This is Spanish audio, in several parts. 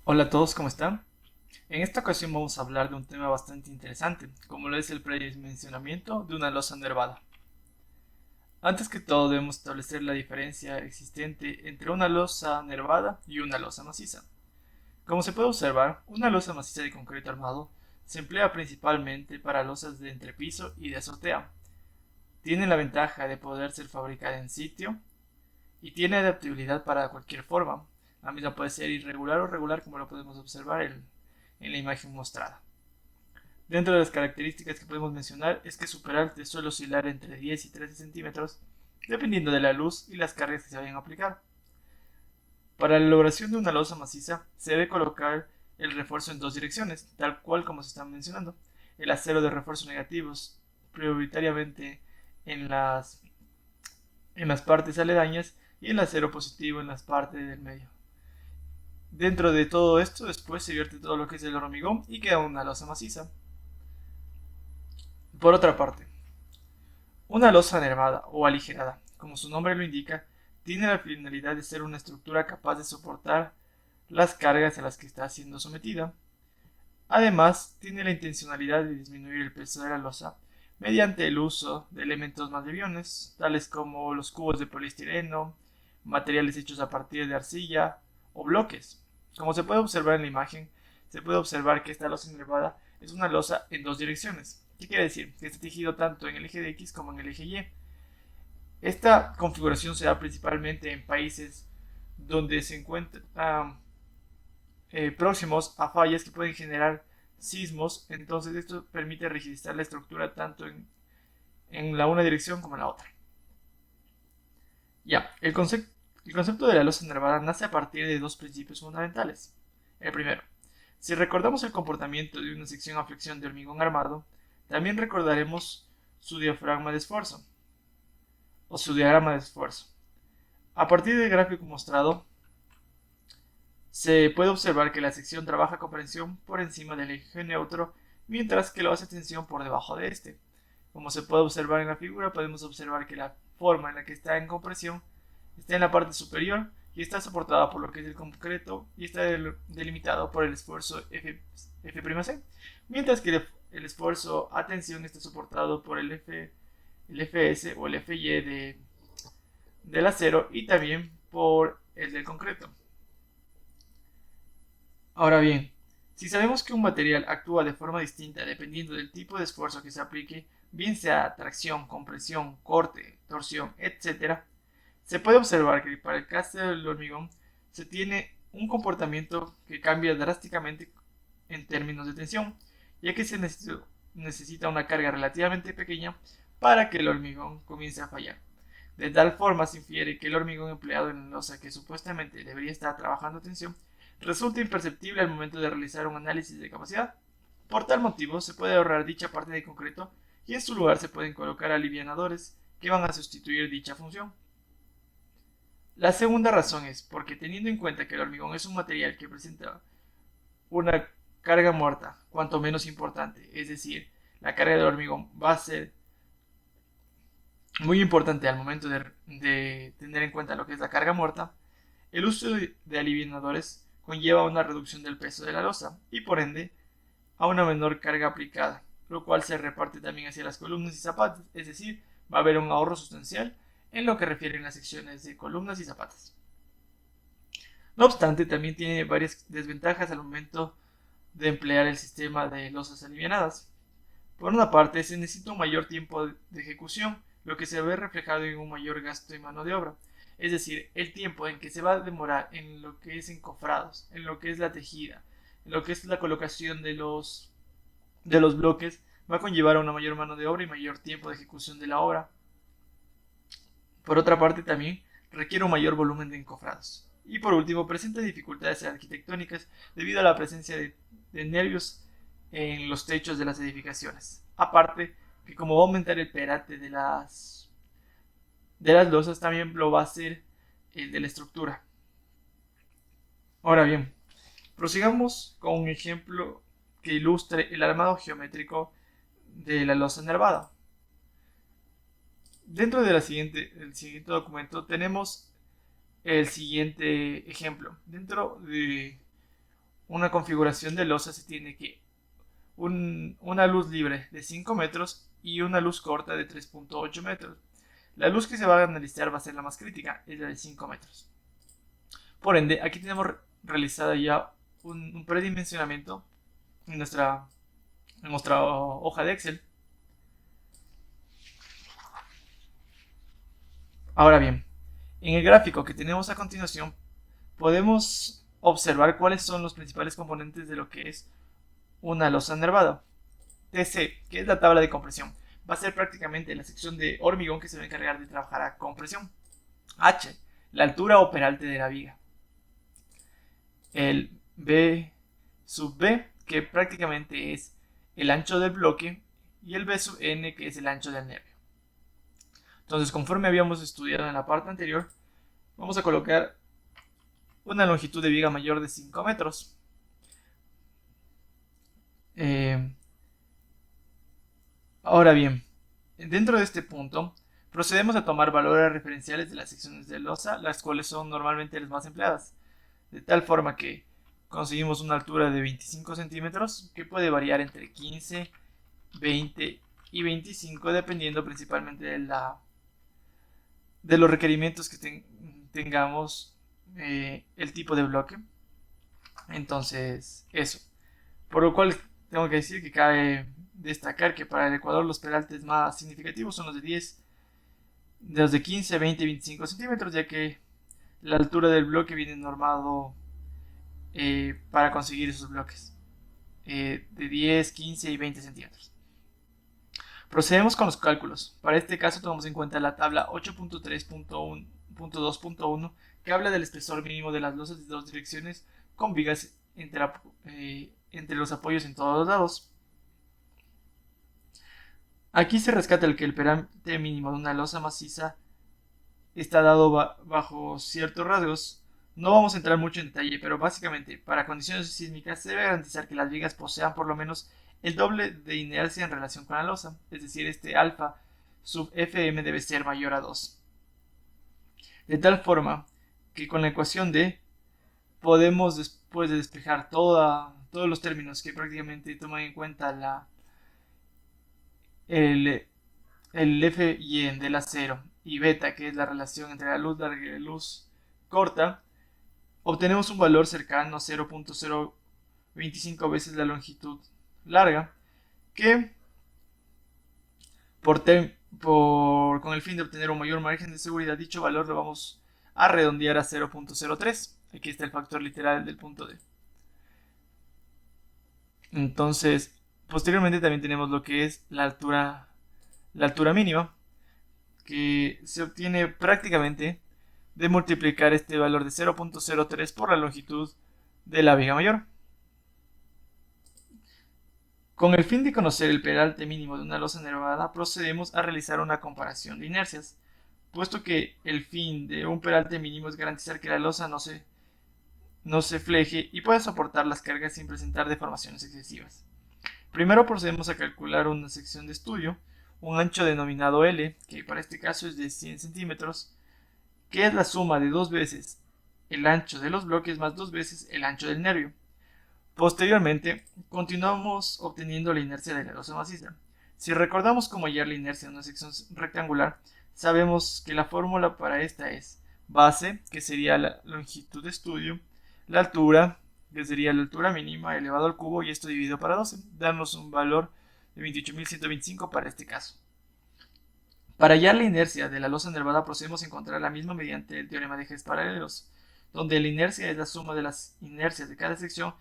Hola a todos, ¿cómo están? En esta ocasión vamos a hablar de un tema bastante interesante, como lo es el predimensionamiento de una losa nervada. Antes que todo debemos establecer la diferencia existente entre una losa nervada y una losa maciza. Como se puede observar, una losa maciza de concreto armado se emplea principalmente para losas de entrepiso y de azotea. Tiene la ventaja de poder ser fabricada en sitio y tiene adaptabilidad para cualquier forma. La misma puede ser irregular o regular, como lo podemos observar en la imagen mostrada. Dentro de las características que podemos mencionar es que su peralte suele oscilar entre 10 y 13 centímetros, dependiendo de la luz y las cargas que se vayan a aplicar. Para la elaboración de una losa maciza, se debe colocar el refuerzo en dos direcciones, tal cual como se está mencionando. El acero de refuerzo negativos, prioritariamente en las, en las partes aledañas, y el acero positivo en las partes del medio. Dentro de todo esto, después se vierte todo lo que es el hormigón y queda una losa maciza. Por otra parte, una losa nervada o aligerada, como su nombre lo indica, tiene la finalidad de ser una estructura capaz de soportar las cargas a las que está siendo sometida. Además, tiene la intencionalidad de disminuir el peso de la losa mediante el uso de elementos más livianos, tales como los cubos de poliestireno, materiales hechos a partir de arcilla o bloques. Como se puede observar en la imagen, se puede observar que esta losa nervada es una losa en dos direcciones. ¿Qué quiere decir? Que está tejido tanto en el eje de X como en el eje Y. Esta configuración se da principalmente en países donde se encuentran próximos a fallas que pueden generar sismos, entonces esto permite registrar la estructura tanto en la una dirección como en la otra. Ya, el concepto de la losa nervada nace a partir de dos principios fundamentales. El primero, si recordamos el comportamiento de una sección a flexión de hormigón armado, también recordaremos su diafragma de esfuerzo o su diagrama de esfuerzo. A partir del gráfico mostrado, se puede observar que la sección trabaja con presión por encima del eje neutro, mientras que lo hace tensión por debajo de este. Como se puede observar en la figura, podemos observar que la forma en la que está en compresión está en la parte superior y está soportada por lo que es el concreto y está delimitado por el esfuerzo F'C, mientras que el esfuerzo a tensión está soportado por el Fs o el Fy del acero y también por el del concreto. Ahora bien, si sabemos que un material actúa de forma distinta dependiendo del tipo de esfuerzo que se aplique, bien sea tracción, compresión, corte, torsión, etc., se puede observar que para el caso del hormigón se tiene un comportamiento que cambia drásticamente en términos de tensión, ya que se necesita una carga relativamente pequeña para que el hormigón comience a fallar. De tal forma se infiere que el hormigón empleado en la losa que supuestamente debería estar trabajando a tensión resulta imperceptible al momento de realizar un análisis de capacidad. Por tal motivo se puede ahorrar dicha parte de concreto y en su lugar se pueden colocar alivianadores que van a sustituir dicha función. La segunda razón es porque teniendo en cuenta que el hormigón es un material que presenta una carga muerta cuanto menos importante, es decir, la carga del hormigón va a ser muy importante al momento de tener en cuenta lo que es la carga muerta, el uso de alivianadores conlleva una reducción del peso de la losa y por ende a una menor carga aplicada, lo cual se reparte también hacia las columnas y zapatas, es decir, va a haber un ahorro sustancial en lo que refieren las secciones de columnas y zapatas. No obstante, también tiene varias desventajas al momento de emplear el sistema de losas alivianadas. Por una parte, se necesita un mayor tiempo de ejecución, lo que se ve reflejado en un mayor gasto de mano de obra. Es decir, el tiempo en que se va a demorar en lo que es encofrados, en lo que es la tejida, en lo que es la colocación de los bloques, va a conllevar a una mayor mano de obra y mayor tiempo de ejecución de la obra. Por otra parte, también requiere un mayor volumen de encofrados. Y por último, presenta dificultades arquitectónicas debido a la presencia de nervios en los techos de las edificaciones. Aparte, que como va a aumentar el perate de las losas, también lo va a hacer el de la estructura. Ahora bien, prosigamos con un ejemplo que ilustre el armado geométrico de la losa nervada. Dentro del siguiente documento tenemos el siguiente ejemplo. Dentro de una configuración de losa se tiene que una luz libre de 5 metros y una luz corta de 3.8 metros. La luz que se va a analizar va a ser la más crítica, es la de 5 metros. Por ende, aquí tenemos realizada ya un predimensionamiento en nuestra hoja de Excel. Ahora bien, en el gráfico que tenemos a continuación, podemos observar cuáles son los principales componentes de lo que es una losa nervada. TC, que es la tabla de compresión, va a ser prácticamente la sección de hormigón que se va a encargar de trabajar a compresión. H, la altura o peralte de la viga. El B sub B, que prácticamente es el ancho del bloque, y el B sub N, que es el ancho del nervio. Entonces, conforme habíamos estudiado en la parte anterior, vamos a colocar una longitud de viga mayor de 5 metros. Ahora bien, dentro de este punto, procedemos a tomar valores referenciales de las secciones de losa, las cuales son normalmente las más empleadas, de tal forma que conseguimos una altura de 25 centímetros, que puede variar entre 15, 20 y 25, dependiendo principalmente de los requerimientos que tengamos, el tipo de bloque. Entonces, eso. Por lo cual tengo que decir que cabe destacar que para el Ecuador los peraltes más significativos son los de 15, 20 y 25 centímetros, ya que la altura del bloque viene normado para conseguir esos bloques de 10, 15 y 20 centímetros. Procedemos con los cálculos. Para este caso tomamos en cuenta la tabla 8.3.2.1 que habla del espesor mínimo de las losas de dos direcciones con vigas entre los apoyos en todos los lados. Aquí se rescata que el peralte mínimo de una losa maciza está dado bajo ciertos rasgos. No vamos a entrar mucho en detalle, pero básicamente para condiciones sísmicas se debe garantizar que las vigas posean por lo menos el doble de inercia en relación con la losa, es decir, este alfa sub Fm debe ser mayor a 2. De tal forma que con la ecuación D podemos, después de despejar todos los términos que prácticamente toman en cuenta el F y en del acero y beta, que es la relación entre la luz larga y la luz corta, obtenemos un valor cercano a 0.025 veces la longitud larga, que con el fin de obtener un mayor margen de seguridad, dicho valor lo vamos a redondear a 0.03. Aquí está el factor literal del punto D. Entonces, posteriormente también tenemos lo que es la altura mínima, que se obtiene prácticamente de multiplicar este valor de 0.03 por la longitud de la viga mayor. Con el fin de conocer el peralte mínimo de una losa nervada, procedemos a realizar una comparación de inercias, puesto que el fin de un peralte mínimo es garantizar que la losa no se fleje y pueda soportar las cargas sin presentar deformaciones excesivas. Primero procedemos a calcular una sección de estudio, un ancho denominado L, que para este caso es de 100 centímetros, que es la suma de 2 veces el ancho de los bloques más 2 veces el ancho del nervio. Posteriormente, continuamos obteniendo la inercia de la losa maciza. Si recordamos cómo hallar la inercia en una sección rectangular, sabemos que la fórmula para esta es base, que sería la longitud de estudio, la altura, que sería la altura mínima elevado al cubo, y esto dividido para 12, darnos un valor de 28.125 para este caso. Para hallar la inercia de la losa nervada procedemos a encontrar la misma mediante el teorema de ejes paralelos, donde la inercia es la suma de las inercias de cada sección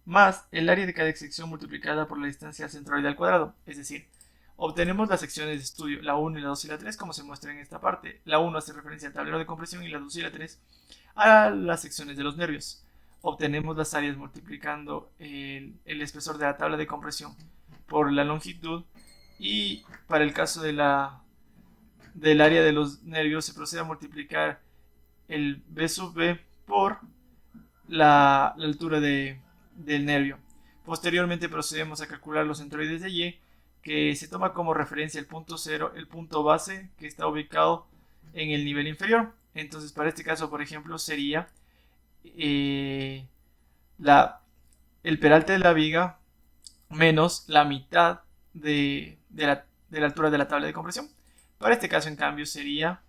más el área de cada sección multiplicada por la distancia centroide al cuadrado. Es decir, obtenemos las secciones de estudio, la 1 y la 2 y la 3, como se muestra en esta parte. La 1 hace referencia al tablero de compresión y la 2 y la 3 a las secciones de los nervios. Obtenemos las áreas multiplicando el espesor de la tabla de compresión por la longitud, y para el caso del área de los nervios se procede a multiplicar el B sub B por la altura del nervio. Posteriormente procedemos a calcular los centroides de Y, que se toma como referencia el punto 0, el punto base que está ubicado en el nivel inferior. Entonces para este caso, por ejemplo, sería la el peralte de la viga menos la mitad de la altura de la tabla de compresión. Para este caso, en cambio, sería,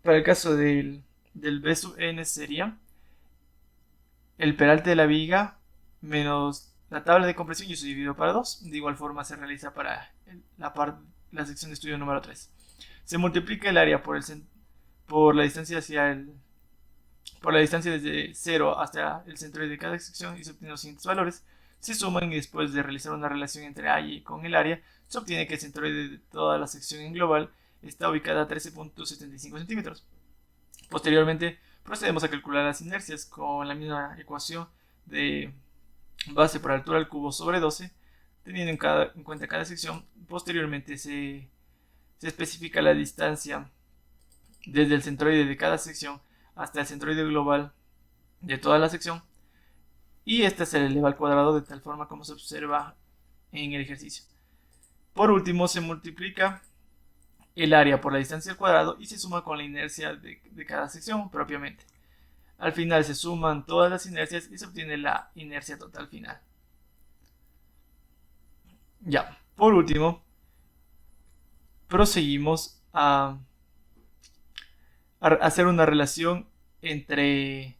para el caso del B sub n sería el peralte de la viga menos la tabla de compresión y eso dividido para 2. De igual forma se realiza para la sección de estudio número 3. Se multiplica el área por la distancia por la distancia desde 0 hasta el centroide de cada sección y se obtienen los siguientes valores. Se suman y después de realizar una relación entre A y con el área, se obtiene que el centroide de toda la sección en global está ubicada a 13.75 centímetros. Posteriormente, procedemos a calcular las inercias con la misma ecuación de base por altura al cubo sobre 12, teniendo en cuenta cada sección. Posteriormente se especifica la distancia desde el centroide de cada sección hasta el centroide global de toda la sección, y este se eleva al cuadrado de tal forma como se observa en el ejercicio. Por último, se multiplica el área por la distancia al cuadrado y se suma con la inercia de cada sección propiamente. Al final se suman todas las inercias y se obtiene la inercia total final. Ya, por último, proseguimos a hacer una relación entre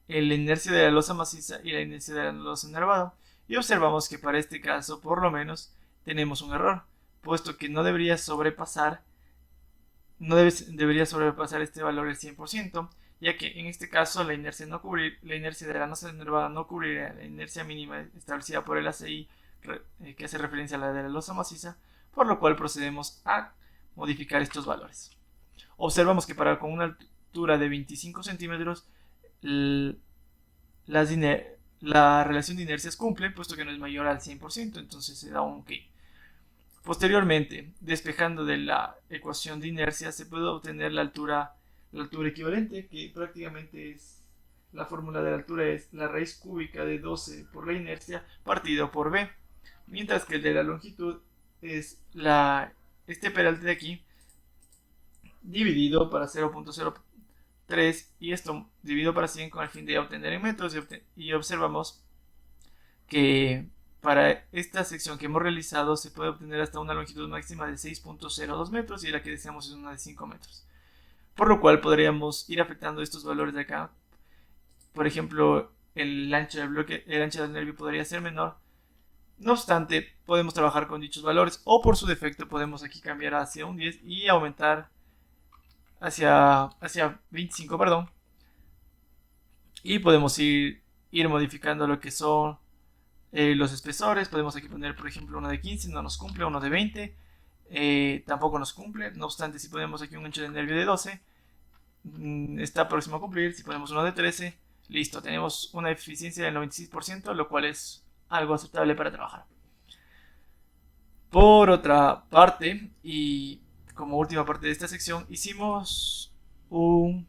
la inercia de la losa maciza y la inercia de la losa enervada, y observamos que para este caso por lo menos tenemos un error, puesto que no debería sobrepasar este valor el 100%, ya que en este caso la inercia de la losa enervada no cubriría la inercia mínima establecida por el ACI, que hace referencia a la de la losa maciza, por lo cual procedemos a modificar estos valores. Observamos que con una altura de 25 centímetros la relación de inercias cumple, puesto que no es mayor al 100%, entonces se da un OK. Posteriormente, despejando de la ecuación de inercia, se puede obtener la altura equivalente, que prácticamente es la fórmula de la altura es la raíz cúbica de 12 por la inercia partido por b, mientras que el de la longitud es este peralte de aquí dividido para 0.03 y esto dividido para 100 con el fin de obtener en metros, y observamos que para esta sección que hemos realizado se puede obtener hasta una longitud máxima de 6.02 metros y la que deseamos es una de 5 metros. Por lo cual podríamos ir afectando estos valores de acá. Por ejemplo, el ancho del nervio podría ser menor. No obstante, podemos trabajar con dichos valores o por su defecto podemos aquí cambiar hacia un 10 y aumentar hacia 25, perdón. Y podemos ir modificando lo que son los espesores. Podemos aquí poner, por ejemplo, uno de 15, no nos cumple, uno de 20, tampoco nos cumple. No obstante, si ponemos aquí un ancho de nervio de 12, está próximo a cumplir. Si ponemos uno de 13, listo, tenemos una eficiencia del 96%, lo cual es algo aceptable para trabajar. Por otra parte, y como última parte de esta sección, hicimos una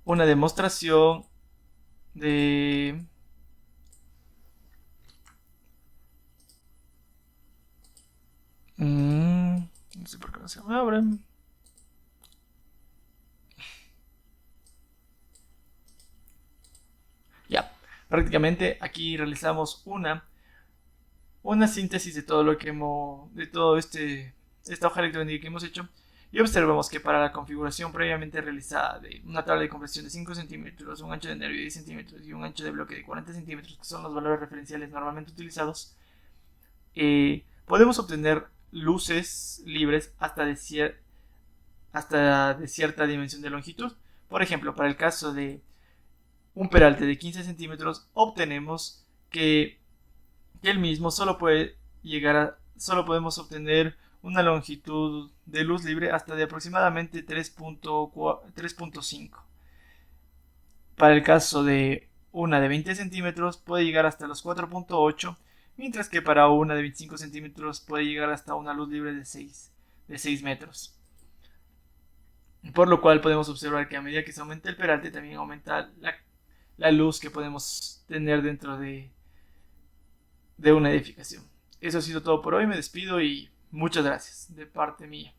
demostración de no sé por qué no se me abre. Ya, prácticamente aquí realizamos una síntesis de todo lo que esta hoja electrónica que hemos hecho, y observamos que para la configuración previamente realizada de una tabla de compresión de 5 centímetros, un ancho de nervio de 10 centímetros y un ancho de bloque de 40 centímetros, que son los valores referenciales normalmente utilizados, podemos obtener luces libres hasta de cierta dimensión de longitud. Por ejemplo, para el caso de un peralte de 15 centímetros, obtenemos que el mismo solo podemos obtener una longitud de luz libre hasta de aproximadamente 3.5. Para el caso de una de 20 centímetros puede llegar hasta los 4.8, mientras que para una de 25 centímetros puede llegar hasta una luz libre de 6 metros. Por lo cual podemos observar que a medida que se aumenta el peralte, también aumenta la luz que podemos tener dentro de una edificación. Eso ha sido todo por hoy, me despido y muchas gracias de parte mía.